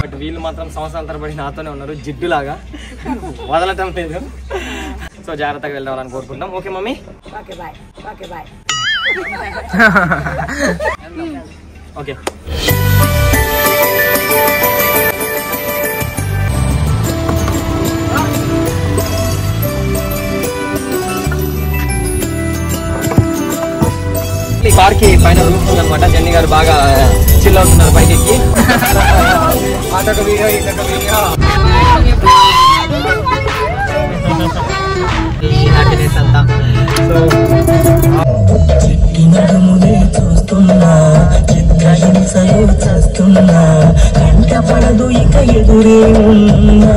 But వీళ్ళు మాత్రం సంవత్సరాల తరబడి నాతోనే ఉన్నారు జిడ్డులాగా వదలటం లేదు. సో జాగ్రత్తగా వెళ్ళాలని కోరుకుంటాం. Okay mummy, okay bye. Okay bye. Okay. ఈ కార్ కి పైన రూఫ్ ఉందన్నమాట. జెన్నీ గారు బాగా చిల్ అవుతున్నారు పైకి ఎక్కి. అటొక వీడియో ఇటొక వీడియో హ్యాపీనెస్ అంతా. చూస్తున్నా చిత్రహింసలు చేస్తున్నా కంట పడదు ఇక ఎదురే ఉన్నా